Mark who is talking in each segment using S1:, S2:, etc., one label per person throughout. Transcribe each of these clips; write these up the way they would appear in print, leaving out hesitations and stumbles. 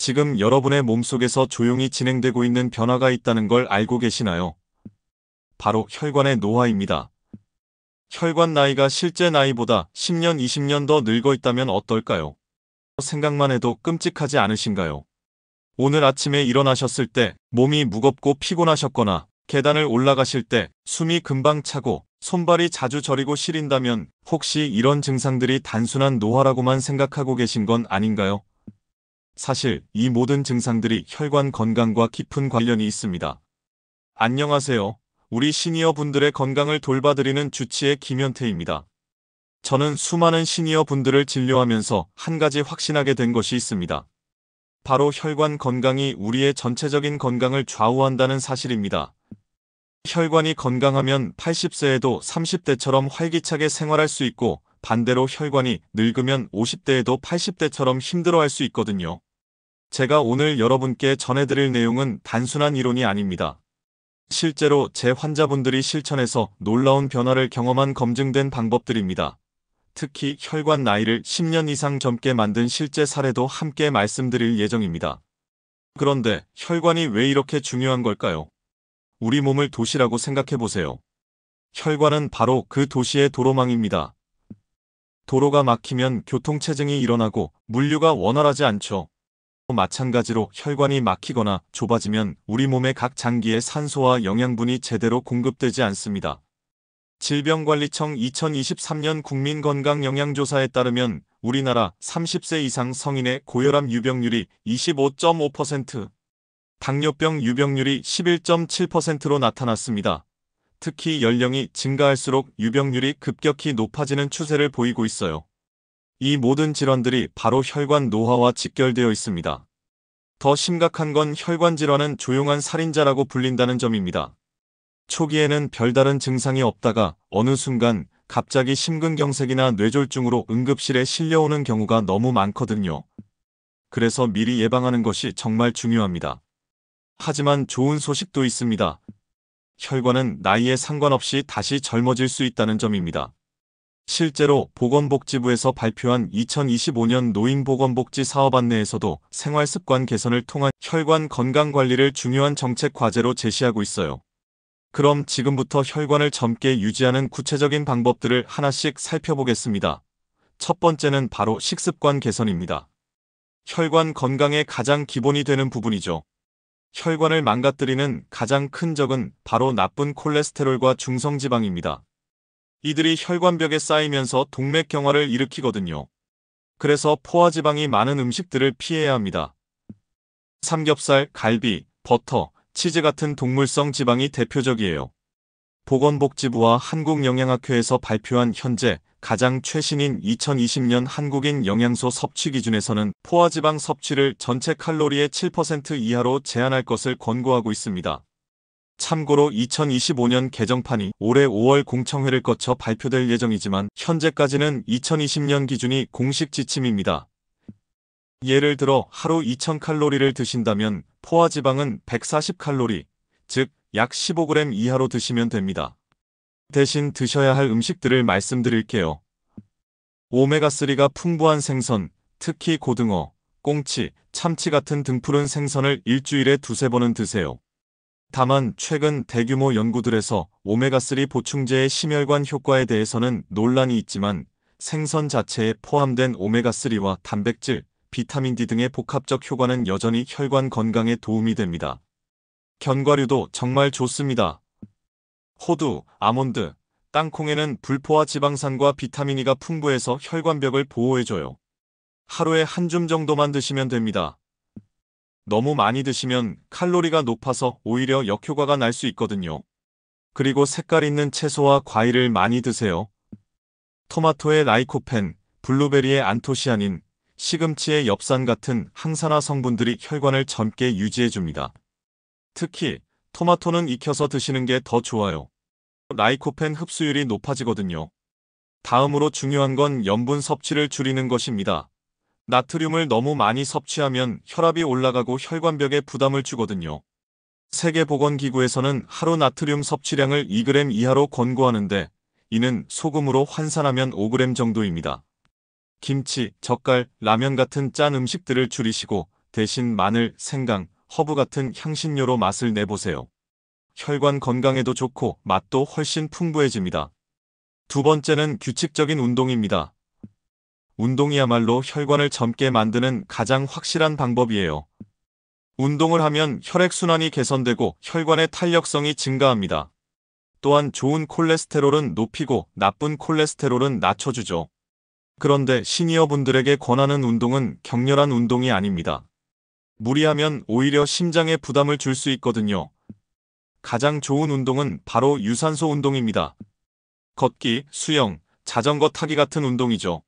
S1: 지금 여러분의 몸속에서 조용히 진행되고 있는 변화가 있다는 걸 알고 계시나요? 바로 혈관의 노화입니다. 혈관 나이가 실제 나이보다 10년, 20년 더 늙어 있다면 어떨까요? 생각만 해도 끔찍하지 않으신가요? 오늘 아침에 일어나셨을 때 몸이 무겁고 피곤하셨거나 계단을 올라가실 때 숨이 금방 차고 손발이 자주 저리고 시린다면 혹시 이런 증상들이 단순한 노화라고만 생각하고 계신 건 아닌가요? 사실 이 모든 증상들이 혈관 건강과 깊은 관련이 있습니다. 안녕하세요. 우리 시니어 분들의 건강을 돌봐드리는 주치의 김현태입니다. 저는 수많은 시니어 분들을 진료하면서 한 가지 확신하게 된 것이 있습니다. 바로 혈관 건강이 우리의 전체적인 건강을 좌우한다는 사실입니다. 혈관이 건강하면 80세에도 30대처럼 활기차게 생활할 수 있고 반대로 혈관이 늙으면 50대에도 80대처럼 힘들어할 수 있거든요. 제가 오늘 여러분께 전해드릴 내용은 단순한 이론이 아닙니다. 실제로 제 환자분들이 실천해서 놀라운 변화를 경험한 검증된 방법들입니다. 특히 혈관 나이를 10년 이상 젊게 만든 실제 사례도 함께 말씀드릴 예정입니다. 그런데 혈관이 왜 이렇게 중요한 걸까요? 우리 몸을 도시라고 생각해 보세요. 혈관은 바로 그 도시의 도로망입니다. 도로가 막히면 교통체증이 일어나고 물류가 원활하지 않죠. 마찬가지로 혈관이 막히거나 좁아지면 우리 몸의 각 장기에 산소와 영양분이 제대로 공급되지 않습니다. 질병관리청 2023년 국민건강영양조사에 따르면 우리나라 30세 이상 성인의 고혈압 유병률이 25.5%, 당뇨병 유병률이 11.7%로 나타났습니다. 특히 연령이 증가할수록 유병률이 급격히 높아지는 추세를 보이고 있어요. 이 모든 질환들이 바로 혈관 노화와 직결되어 있습니다. 더 심각한 건 혈관 질환은 조용한 살인자라고 불린다는 점입니다. 초기에는 별다른 증상이 없다가 어느 순간 갑자기 심근경색이나 뇌졸중으로 응급실에 실려오는 경우가 너무 많거든요. 그래서 미리 예방하는 것이 정말 중요합니다. 하지만 좋은 소식도 있습니다. 혈관은 나이에 상관없이 다시 젊어질 수 있다는 점입니다. 실제로 보건복지부에서 발표한 2025년 노인보건복지 사업 안내에서도 생활습관 개선을 통한 혈관 건강관리를 중요한 정책 과제로 제시하고 있어요. 그럼 지금부터 혈관을 젊게 유지하는 구체적인 방법들을 하나씩 살펴보겠습니다. 첫 번째는 바로 식습관 개선입니다. 혈관 건강의 가장 기본이 되는 부분이죠. 혈관을 망가뜨리는 가장 큰 적은 바로 나쁜 콜레스테롤과 중성지방입니다. 이들이 혈관벽에 쌓이면서 동맥경화를 일으키거든요. 그래서 포화지방이 많은 음식들을 피해야 합니다. 삼겹살, 갈비, 버터, 치즈 같은 동물성 지방이 대표적이에요. 보건복지부와 한국영양학회에서 발표한 현재 가장 최신인 2020년 한국인 영양소 섭취 기준에서는 포화지방 섭취를 전체 칼로리의 7% 이하로 제한할 것을 권고하고 있습니다. 참고로 2025년 개정판이 올해 5월 공청회를 거쳐 발표될 예정이지만 현재까지는 2020년 기준이 공식 지침입니다. 예를 들어 하루 2000칼로리를 드신다면 포화지방은 140칼로리, 즉 약 15g 이하로 드시면 됩니다. 대신 드셔야 할 음식들을 말씀드릴게요. 오메가3가 풍부한 생선, 특히 고등어, 꽁치, 참치 같은 등푸른 생선을 일주일에 두세 번은 드세요. 다만 최근 대규모 연구들에서 오메가3 보충제의 심혈관 효과에 대해서는 논란이 있지만 생선 자체에 포함된 오메가3와 단백질, 비타민 D 등의 복합적 효과는 여전히 혈관 건강에 도움이 됩니다. 견과류도 정말 좋습니다. 호두, 아몬드, 땅콩에는 불포화 지방산과 비타민 E가 풍부해서 혈관벽을 보호해줘요. 하루에 한 줌 정도만 드시면 됩니다. 너무 많이 드시면 칼로리가 높아서 오히려 역효과가 날 수 있거든요. 그리고 색깔 있는 채소와 과일을 많이 드세요. 토마토의 라이코펜, 블루베리의 안토시아닌, 시금치의 엽산 같은 항산화 성분들이 혈관을 젊게 유지해줍니다. 특히 토마토는 익혀서 드시는 게 더 좋아요. 라이코펜 흡수율이 높아지거든요. 다음으로 중요한 건 염분 섭취를 줄이는 것입니다. 나트륨을 너무 많이 섭취하면 혈압이 올라가고 혈관벽에 부담을 주거든요. 세계보건기구에서는 하루 나트륨 섭취량을 2g 이하로 권고하는데 이는 소금으로 환산하면 5g 정도입니다. 김치, 젓갈, 라면 같은 짠 음식들을 줄이시고 대신 마늘, 생강, 허브 같은 향신료로 맛을 내보세요. 혈관 건강에도 좋고 맛도 훨씬 풍부해집니다. 두 번째는 규칙적인 운동입니다. 운동이야말로 혈관을 젊게 만드는 가장 확실한 방법이에요. 운동을 하면 혈액순환이 개선되고 혈관의 탄력성이 증가합니다. 또한 좋은 콜레스테롤은 높이고 나쁜 콜레스테롤은 낮춰주죠. 그런데 시니어분들에게 권하는 운동은 격렬한 운동이 아닙니다. 무리하면 오히려 심장에 부담을 줄 수 있거든요. 가장 좋은 운동은 바로 유산소 운동입니다. 걷기, 수영, 자전거 타기 같은 운동이죠.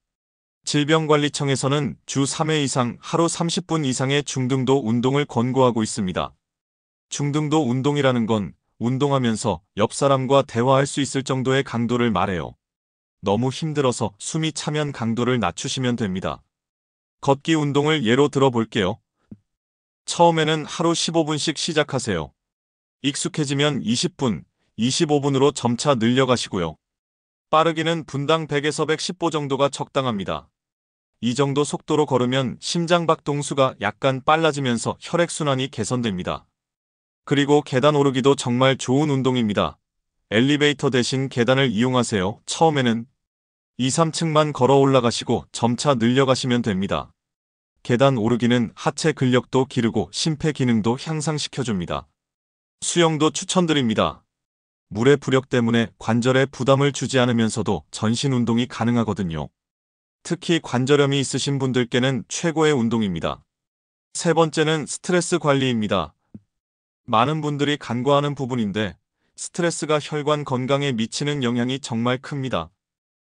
S1: 질병관리청에서는 주 3회 이상 하루 30분 이상의 중등도 운동을 권고하고 있습니다. 중등도 운동이라는 건 운동하면서 옆 사람과 대화할 수 있을 정도의 강도를 말해요. 너무 힘들어서 숨이 차면 강도를 낮추시면 됩니다. 걷기 운동을 예로 들어볼게요. 처음에는 하루 15분씩 시작하세요. 익숙해지면 20분, 25분으로 점차 늘려가시고요. 빠르기는 분당 100에서 110보 정도가 적당합니다. 이 정도 속도로 걸으면 심장박동수가 약간 빨라지면서 혈액순환이 개선됩니다. 그리고 계단 오르기도 정말 좋은 운동입니다. 엘리베이터 대신 계단을 이용하세요. 처음에는 2, 3층만 걸어 올라가시고 점차 늘려가시면 됩니다. 계단 오르기는 하체 근력도 기르고 심폐 기능도 향상시켜줍니다. 수영도 추천드립니다. 물의 부력 때문에 관절에 부담을 주지 않으면서도 전신 운동이 가능하거든요. 특히 관절염이 있으신 분들께는 최고의 운동입니다. 세 번째는 스트레스 관리입니다. 많은 분들이 간과하는 부분인데 스트레스가 혈관 건강에 미치는 영향이 정말 큽니다.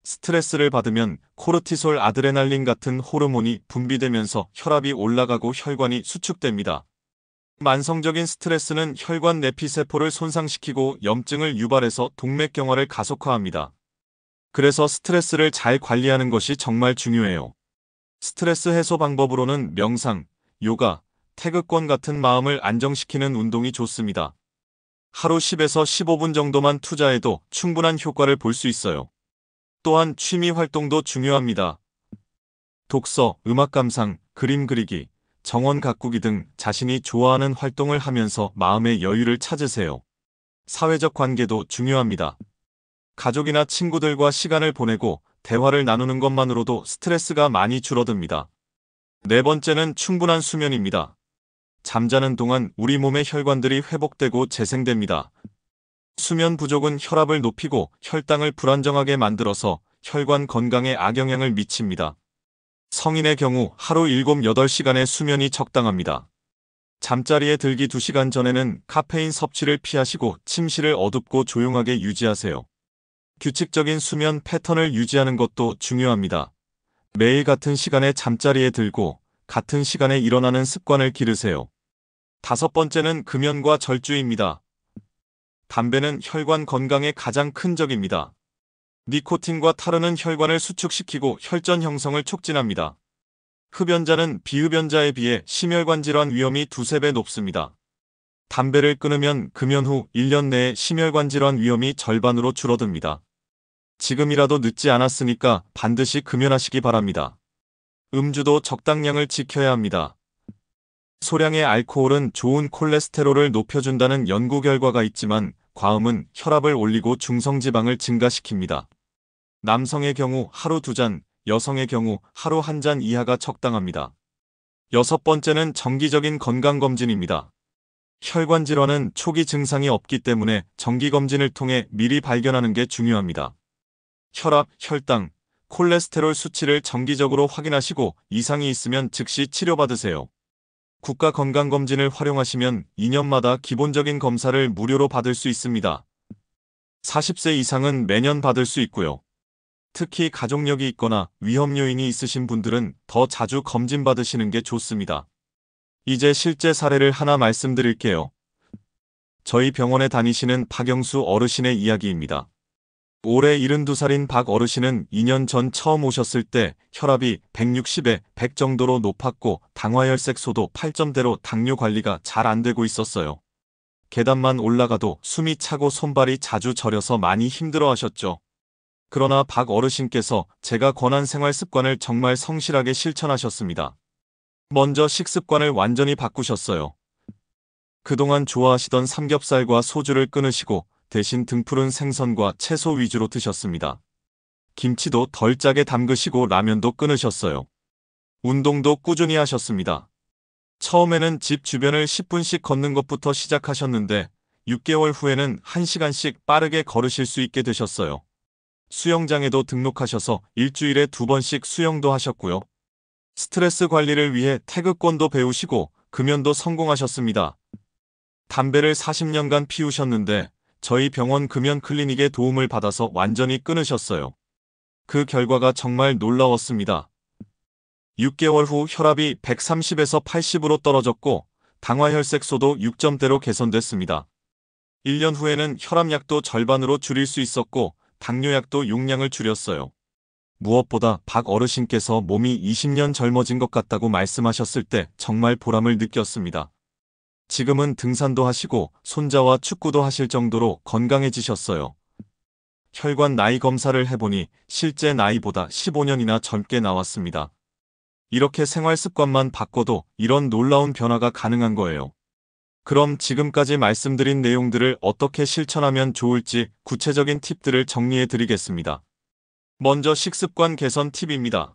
S1: 스트레스를 받으면 코르티솔, 아드레날린 같은 호르몬이 분비되면서 혈압이 올라가고 혈관이 수축됩니다. 만성적인 스트레스는 혈관 내피세포를 손상시키고 염증을 유발해서 동맥경화를 가속화합니다. 그래서 스트레스를 잘 관리하는 것이 정말 중요해요. 스트레스 해소 방법으로는 명상, 요가, 태극권 같은 마음을 안정시키는 운동이 좋습니다. 하루 10에서 15분 정도만 투자해도 충분한 효과를 볼 수 있어요. 또한 취미 활동도 중요합니다. 독서, 음악 감상, 그림 그리기, 정원 가꾸기 등 자신이 좋아하는 활동을 하면서 마음의 여유를 찾으세요. 사회적 관계도 중요합니다. 가족이나 친구들과 시간을 보내고 대화를 나누는 것만으로도 스트레스가 많이 줄어듭니다. 네 번째는 충분한 수면입니다. 잠자는 동안 우리 몸의 혈관들이 회복되고 재생됩니다. 수면 부족은 혈압을 높이고 혈당을 불안정하게 만들어서 혈관 건강에 악영향을 미칩니다. 성인의 경우 하루 7, 8시간의 수면이 적당합니다. 잠자리에 들기 2시간 전에는 카페인 섭취를 피하시고 침실을 어둡고 조용하게 유지하세요. 규칙적인 수면 패턴을 유지하는 것도 중요합니다. 매일 같은 시간에 잠자리에 들고 같은 시간에 일어나는 습관을 기르세요. 다섯 번째는 금연과 절주입니다. 담배는 혈관 건강에 가장 큰 적입니다. 니코틴과 타르는 혈관을 수축시키고 혈전 형성을 촉진합니다. 흡연자는 비흡연자에 비해 심혈관 질환 위험이 2~3배 높습니다. 담배를 끊으면 금연 후 1년 내에 심혈관 질환 위험이 절반으로 줄어듭니다. 지금이라도 늦지 않았으니까 반드시 금연하시기 바랍니다. 음주도 적당량을 지켜야 합니다. 소량의 알코올은 좋은 콜레스테롤을 높여준다는 연구 결과가 있지만 과음은 혈압을 올리고 중성지방을 증가시킵니다. 남성의 경우 하루 2잔, 여성의 경우 하루 1잔 이하가 적당합니다. 여섯 번째는 정기적인 건강검진입니다. 혈관 질환은 초기 증상이 없기 때문에 정기검진을 통해 미리 발견하는 게 중요합니다. 혈압, 혈당, 콜레스테롤 수치를 정기적으로 확인하시고 이상이 있으면 즉시 치료받으세요. 국가건강검진을 활용하시면 2년마다 기본적인 검사를 무료로 받을 수 있습니다. 40세 이상은 매년 받을 수 있고요. 특히 가족력이 있거나 위험 요인이 있으신 분들은 더 자주 검진받으시는 게 좋습니다. 이제 실제 사례를 하나 말씀드릴게요. 저희 병원에 다니시는 박영수 어르신의 이야기입니다. 올해 72살인 박 어르신은 2년 전 처음 오셨을 때 혈압이 160에 100 정도로 높았고 당화혈색소도 8점대로 당뇨 관리가 잘 안 되고 있었어요. 계단만 올라가도 숨이 차고 손발이 자주 저려서 많이 힘들어 하셨죠. 그러나 박 어르신께서 제가 권한 생활 습관을 정말 성실하게 실천하셨습니다. 먼저 식습관을 완전히 바꾸셨어요. 그동안 좋아하시던 삼겹살과 소주를 끊으시고 대신 등푸른 생선과 채소 위주로 드셨습니다. 김치도 덜 짜게 담그시고 라면도 끊으셨어요. 운동도 꾸준히 하셨습니다. 처음에는 집 주변을 10분씩 걷는 것부터 시작하셨는데 6개월 후에는 1시간씩 빠르게 걸으실 수 있게 되셨어요. 수영장에도 등록하셔서 일주일에 2번씩 수영도 하셨고요. 스트레스 관리를 위해 태극권도 배우시고 금연도 성공하셨습니다. 담배를 40년간 피우셨는데 저희 병원 금연 클리닉의 도움을 받아서 완전히 끊으셨어요. 그 결과가 정말 놀라웠습니다. 6개월 후 혈압이 130에서 80으로 떨어졌고 당화혈색소도 6점대로 개선됐습니다. 1년 후에는 혈압약도 절반으로 줄일 수 있었고 당뇨약도 용량을 줄였어요. 무엇보다 박 어르신께서 몸이 20년 젊어진 것 같다고 말씀하셨을 때 정말 보람을 느꼈습니다. 지금은 등산도 하시고 손자와 축구도 하실 정도로 건강해지셨어요. 혈관 나이 검사를 해보니 실제 나이보다 15년이나 젊게 나왔습니다. 이렇게 생활 습관만 바꿔도 이런 놀라운 변화가 가능한 거예요. 그럼 지금까지 말씀드린 내용들을 어떻게 실천하면 좋을지 구체적인 팁들을 정리해 드리겠습니다. 먼저 식습관 개선 팁입니다.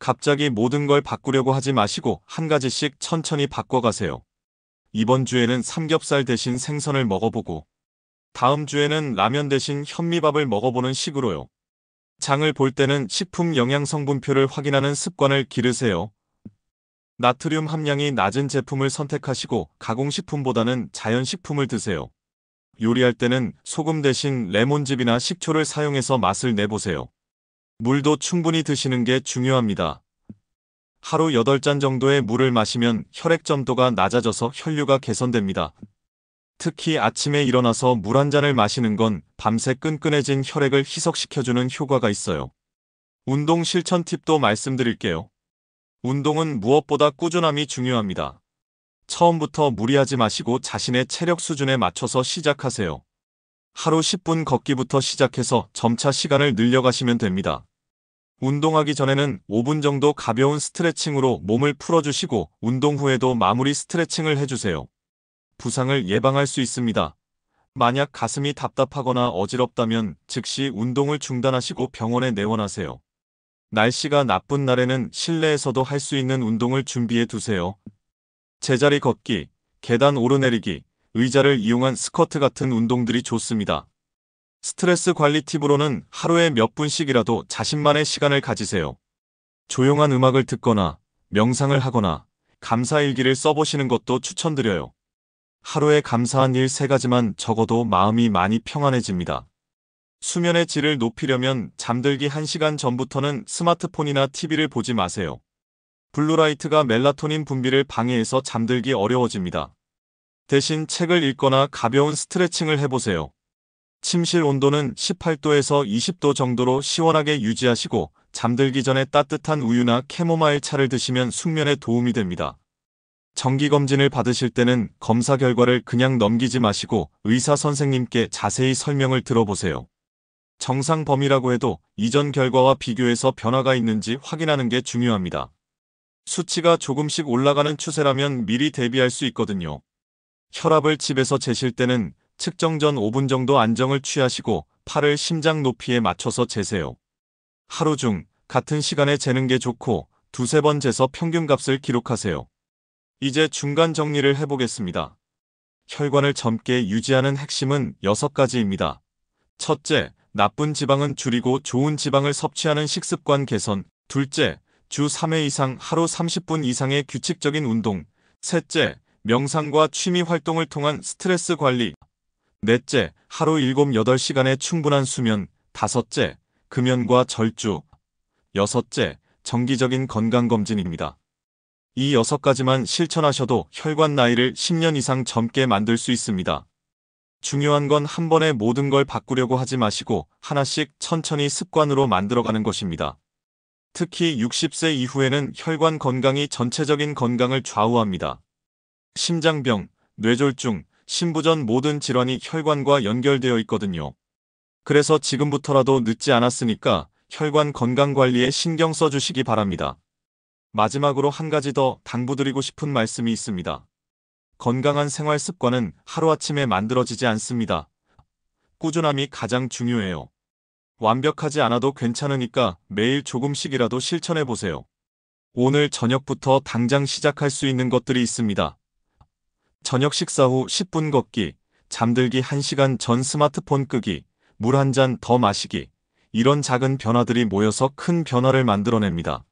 S1: 갑자기 모든 걸 바꾸려고 하지 마시고 한 가지씩 천천히 바꿔가세요. 이번 주에는 삼겹살 대신 생선을 먹어보고 다음 주에는 라면 대신 현미밥을 먹어보는 식으로요. 장을 볼 때는 식품 영양성분표를 확인하는 습관을 기르세요. 나트륨 함량이 낮은 제품을 선택하시고 가공식품보다는 자연식품을 드세요. 요리할 때는 소금 대신 레몬즙이나 식초를 사용해서 맛을 내보세요. 물도 충분히 드시는 게 중요합니다. 하루 8잔 정도의 물을 마시면 혈액 점도가 낮아져서 혈류가 개선됩니다. 특히 아침에 일어나서 물 한 잔을 마시는 건 밤새 끈끈해진 혈액을 희석시켜주는 효과가 있어요. 운동 실천 팁도 말씀드릴게요. 운동은 무엇보다 꾸준함이 중요합니다. 처음부터 무리하지 마시고 자신의 체력 수준에 맞춰서 시작하세요. 하루 10분 걷기부터 시작해서 점차 시간을 늘려가시면 됩니다. 운동하기 전에는 5분 정도 가벼운 스트레칭으로 몸을 풀어주시고 운동 후에도 마무리 스트레칭을 해주세요. 부상을 예방할 수 있습니다. 만약 가슴이 답답하거나 어지럽다면 즉시 운동을 중단하시고 병원에 내원하세요. 날씨가 나쁜 날에는 실내에서도 할 수 있는 운동을 준비해 두세요. 제자리 걷기, 계단 오르내리기, 의자를 이용한 스쿼트 같은 운동들이 좋습니다. 스트레스 관리 팁으로는 하루에 몇 분씩이라도 자신만의 시간을 가지세요. 조용한 음악을 듣거나 명상을 하거나 감사일기를 써보시는 것도 추천드려요. 하루에 감사한 일 3가지만 적어도 마음이 많이 평안해집니다. 수면의 질을 높이려면 잠들기 1시간 전부터는 스마트폰이나 TV를 보지 마세요. 블루라이트가 멜라토닌 분비를 방해해서 잠들기 어려워집니다. 대신 책을 읽거나 가벼운 스트레칭을 해보세요. 침실 온도는 18도에서 20도 정도로 시원하게 유지하시고 잠들기 전에 따뜻한 우유나 캐모마일 차를 드시면 숙면에 도움이 됩니다. 정기검진을 받으실 때는 검사 결과를 그냥 넘기지 마시고 의사 선생님께 자세히 설명을 들어보세요. 정상 범위라고 해도 이전 결과와 비교해서 변화가 있는지 확인하는 게 중요합니다. 수치가 조금씩 올라가는 추세라면 미리 대비할 수 있거든요. 혈압을 집에서 재실 때는 측정 전 5분 정도 안정을 취하시고 팔을 심장 높이에 맞춰서 재세요. 하루 중 같은 시간에 재는 게 좋고 2-3번 재서 평균값을 기록하세요. 이제 중간 정리를 해보겠습니다. 혈관을 젊게 유지하는 핵심은 6가지입니다. 첫째, 나쁜 지방은 줄이고 좋은 지방을 섭취하는 식습관 개선. 둘째, 주 3회 이상 하루 30분 이상의 규칙적인 운동. 셋째, 명상과 취미 활동을 통한 스트레스 관리. 넷째, 하루 7-8시간의 충분한 수면. 다섯째, 금연과 절주. 여섯째, 정기적인 건강검진입니다. 이 6가지만 실천하셔도 혈관 나이를 10년 이상 젊게 만들 수 있습니다. 중요한 건 한 번에 모든 걸 바꾸려고 하지 마시고 하나씩 천천히 습관으로 만들어가는 것입니다. 특히 60세 이후에는 혈관 건강이 전체적인 건강을 좌우합니다. 심장병, 뇌졸중, 신부전 모든 질환이 혈관과 연결되어 있거든요. 그래서 지금부터라도 늦지 않았으니까 혈관 건강 관리에 신경 써주시기 바랍니다. 마지막으로 한 가지 더 당부드리고 싶은 말씀이 있습니다. 건강한 생활 습관은 하루아침에 만들어지지 않습니다. 꾸준함이 가장 중요해요. 완벽하지 않아도 괜찮으니까 매일 조금씩이라도 실천해 보세요. 오늘 저녁부터 당장 시작할 수 있는 것들이 있습니다. 저녁 식사 후 10분 걷기, 잠들기 1시간 전 스마트폰 끄기, 물 한 잔 더 마시기. 이런 작은 변화들이 모여서 큰 변화를 만들어냅니다.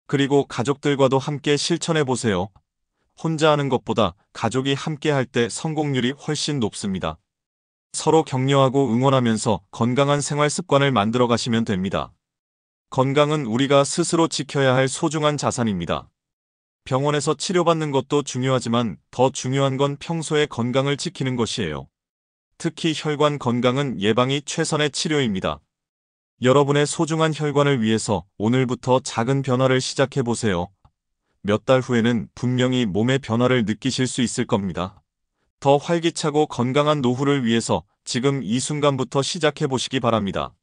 S1: 그리고 가족들과도 함께 실천해 보세요. 혼자 하는 것보다 가족이 함께 할 때 성공률이 훨씬 높습니다. 서로 격려하고 응원하면서 건강한 생활 습관을 만들어 가시면 됩니다. 건강은 우리가 스스로 지켜야 할 소중한 자산입니다. 병원에서 치료받는 것도 중요하지만 더 중요한 건 평소의 건강을 지키는 것이에요. 특히 혈관 건강은 예방이 최선의 치료입니다. 여러분의 소중한 혈관을 위해서 오늘부터 작은 변화를 시작해 보세요. 몇 달 후에는 분명히 몸의 변화를 느끼실 수 있을 겁니다. 더 활기차고 건강한 노후를 위해서 지금 이 순간부터 시작해 보시기 바랍니다.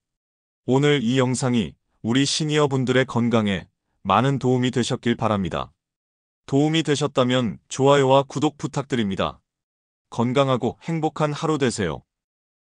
S1: 오늘 이 영상이 우리 시니어 분들의 건강에 많은 도움이 되셨길 바랍니다. 도움이 되셨다면 좋아요와 구독 부탁드립니다. 건강하고 행복한 하루 되세요.